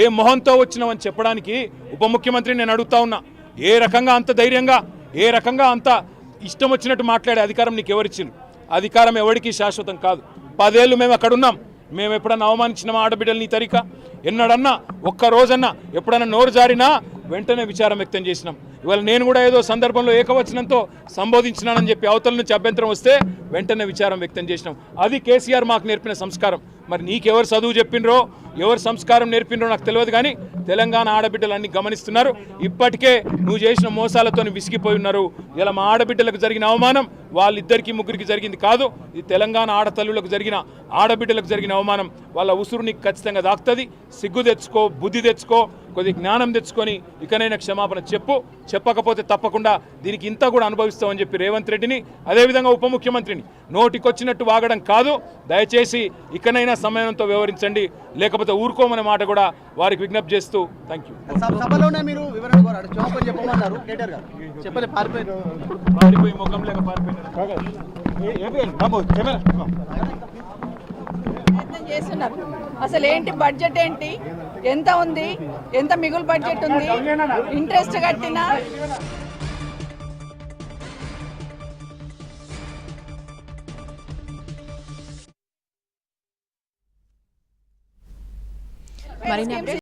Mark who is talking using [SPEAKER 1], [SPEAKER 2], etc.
[SPEAKER 1] ఏ మొహంతో వచ్చినామని చెప్పడానికి ఉప ముఖ్యమంత్రి నేను అడుగుతా ఉన్నా. ఏ రకంగా అంత ధైర్యంగా, ఏ రకంగా అంత ఇష్టం వచ్చినట్టు మాట్లాడే అధికారం నీకు ఎవరిచ్చింది? అధికారం ఎవరికి శాశ్వతం కాదు. 10 ఏళ్ళు మేము అక్కడ ఉన్నాం. మేము ఎప్పుడన్నా అవమానించిన ఆడబిడ్డలు నీ తరిక ఎన్నడన్నా ఒక్క రోజన్నా ఎప్పుడన్నా నోరు జారినా వెంటనే విచారం వ్యక్తం చేసినాం. ఇవాళ నేను కూడా ఏదో సందర్భంలో ఏకవచనంతో సంబోధించినానని చెప్పి అవతల నుంచి అభ్యంతరం వస్తే వెంటనే విచారం వ్యక్తం చేసినాం. అది కేసీఆర్ మాకు నేర్పిన సంస్కారం. మరి నీకెవరు చదువు చెప్పినరో, ఎవరు సంస్కారం నేర్పినరో నాకు తెలియదు, కానీ తెలంగాణ ఆడబిడ్డలు అన్ని గమనిస్తున్నారు. ఇప్పటికే నువ్వు చేసిన మోసాలతో విసిగిపోయి ఉన్నారు. ఇలా మా ఆడబిడ్డలకు జరిగిన అవమానం వాళ్ళిద్దరికి ముగ్గురికి జరిగింది కాదు, ఇది తెలంగాణ ఆడతల్లులకు జరిగిన, ఆడబిడ్డలకు జరిగిన అవమానం. వాళ్ళ ఉసురు నీకు ఖచ్చితంగా దాక్తుంది. సిగ్గు తెచ్చుకో, బుద్ధి తెచ్చుకో, కొద్ది జ్ఞానం తెచ్చుకొని ఇకనైనా క్షమాపణ చెప్పు. చెప్పకపోతే తప్పకుండా దీనికి ఇంత కూడా అనుభవిస్తామని చెప్పి రేవంత్ రెడ్డిని, అదేవిధంగా ఉప ముఖ్యమంత్రిని నోటికొచ్చినట్టు వాగడం కాదు. దయచేసి ఇకనైనా సమయంతో వ్యవహరించండి, లేకపోతే ఊరుకోమనే మాట కూడా వారికి విజ్ఞప్తి చేస్తూ థ్యాంక్ యూ.
[SPEAKER 2] సభలోనే మీరు వివరణ కోరారు, క్షమాపణ చెప్పమన్నారు కేటీఆర్ గారు. చెప్పలే,
[SPEAKER 1] పారిపోయి ముఖం లేక పారిపోయినారు.
[SPEAKER 3] చేస్తున్నారు. అసలు ఏంటి బడ్జెట్ ఏంటి, ఎంత ఉంది, ఎంత మిగులు బడ్జెట్ ఉంది, ఇంట్రెస్ట్ కట్టినా
[SPEAKER 4] మరిన్ని